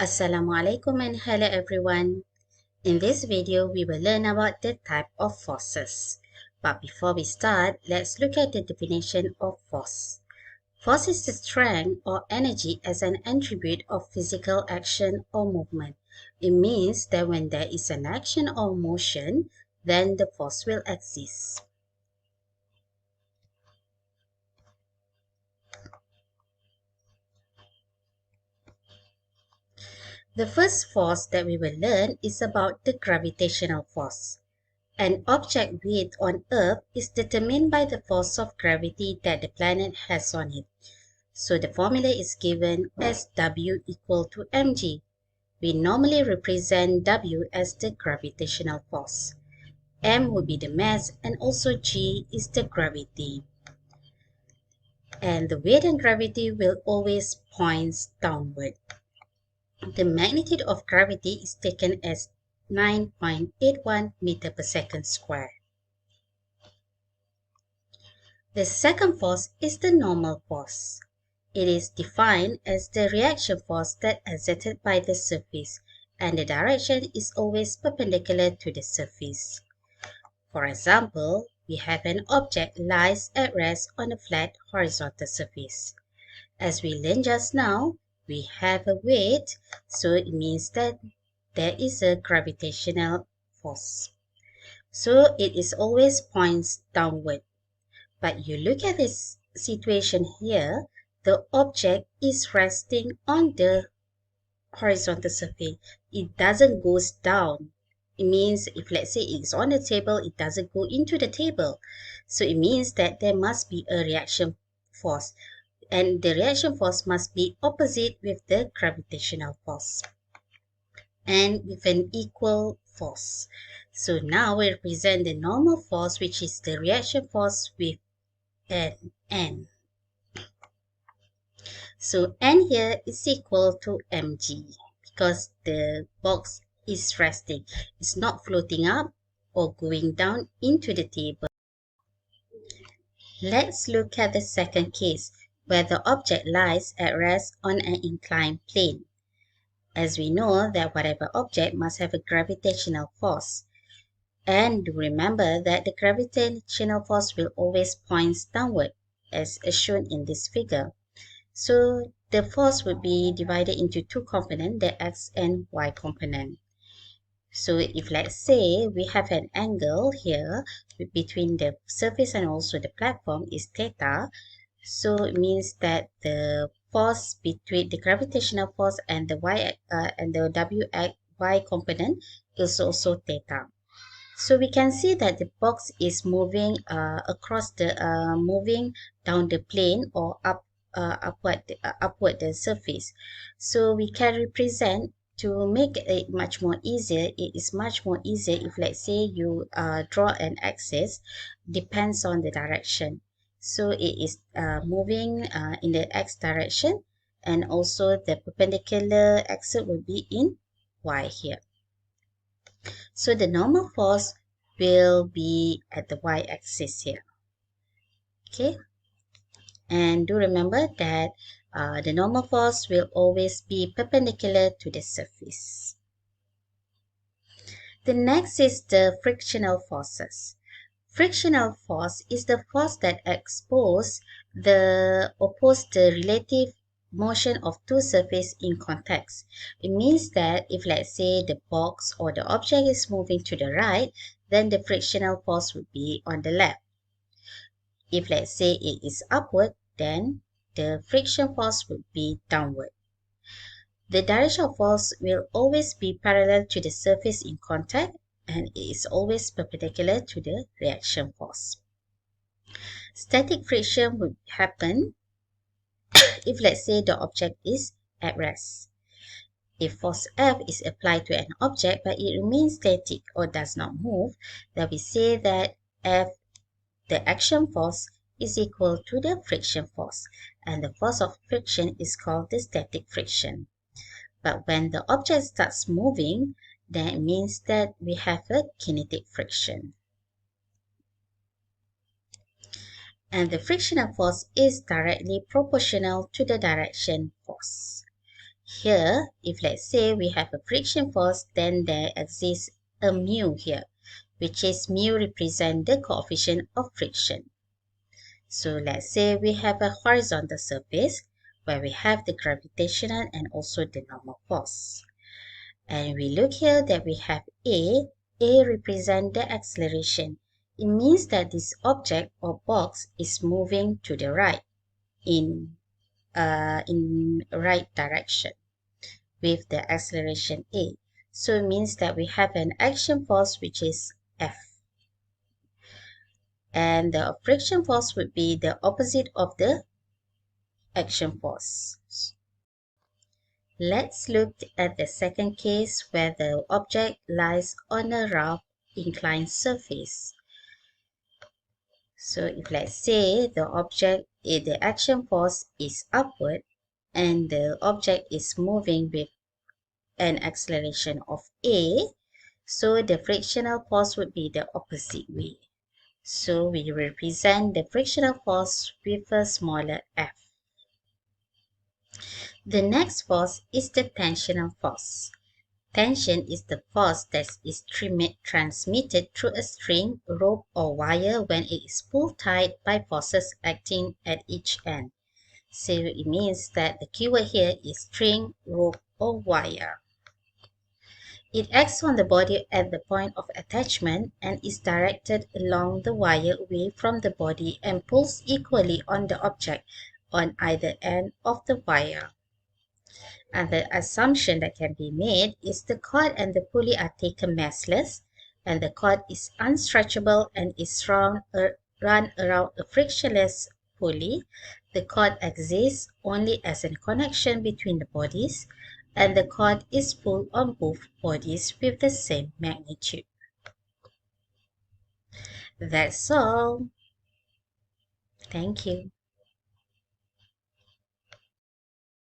Assalamualaikum and hello everyone. In this video, we will learn about the type of forces. But before we start, let's look at the definition of force. Force is the strength or energy as an attribute of physical action or movement. It means that when there is an action or motion, then the force will exist. The first force that we will learn is about the gravitational force. An object weight on Earth is determined by the force of gravity that the planet has on it. So the formula is given as W equal to mg. We normally represent W as the gravitational force. M would be the mass and also G is the gravity. And the weight and gravity will always point downward. The magnitude of gravity is taken as 9.81 meter per second square. The second force is the normal force. It is defined as the reaction force that exerted by the surface, and the direction is always perpendicular to the surface. For example, we have an object lies at rest on a flat horizontal surface. As we learned just now, we have a weight, so it means that there is a gravitational force. So it is always points downward. But you look at this situation here, the object is resting on the horizontal surface. It doesn't go down. It means if let's say it's on the table, it doesn't go into the table. So it means that there must be a reaction force. And the reaction force must be opposite with the gravitational force and with an equal force. So now we represent the normal force, which is the reaction force with an N. So N here is equal to mg because the box is resting. It's not floating up or going down into the table. Let's look at the second case where the object lies at rest on an inclined plane. As we know that whatever object must have a gravitational force. And remember that the gravitational force will always point downward as shown in this figure. So the force would be divided into two components, the x and y component. So if let's say we have an angle here between the surface and also the platform is theta, so it means that the force between the gravitational force and the y and the y component is also theta. So we can see that the box is moving moving down the plane or upward the surface. So we can represent to make it much more easier. It is much more easier if let's say you draw an axis depends on the direction. So it is moving in the x direction, and also the perpendicular axis will be in y here. So the normal force will be at the y-axis here. Okay, and do remember that the normal force will always be perpendicular to the surface. The next is the frictional forces. Frictional force is the force that oppose the relative motion of two surfaces in contact. It means that if let's say the box or the object is moving to the right, then the frictional force would be on the left. If let's say it is upward, then the friction force would be downward. The direction of force will always be parallel to the surface in contact, and it is always perpendicular to the reaction force. Static friction would happen if let's say the object is at rest. If force F is applied to an object but it remains static or does not move, then we say that F, the action force, is equal to the friction force, and the force of friction is called the static friction. But when the object starts moving, that means that we have a kinetic friction. And the frictional force is directly proportional to the direction force. Here, if let's say we have a friction force, then there exists a mu here, which is mu represent the coefficient of friction. So let's say we have a horizontal surface where we have the gravitational and also the normal force. And we look here that we have A. A represents the acceleration. It means that this object or box is moving to the right in right direction with the acceleration A. So it means that we have an action force which is F. And the friction force would be the opposite of the action force. Let's look at the second case where the object lies on a rough inclined surface. So if let's say the action force is upward and the object is moving with an acceleration of A, so the frictional force would be the opposite way. So we represent the frictional force with a smaller f. The next force is the tensional force. Tension is the force that is transmitted through a string, rope, or wire when it is pulled tight by forces acting at each end. So it means that the keyword here is string, rope, or wire. It acts on the body at the point of attachment and is directed along the wire away from the body and pulls equally on the object on either end of the wire. And the assumption that can be made is the cord and the pulley are taken massless, and the cord is unstretchable and is run around a frictionless pulley. The cord exists only as a connection between the bodies, and the cord is pulled on both bodies with the same magnitude. That's all. Thank you.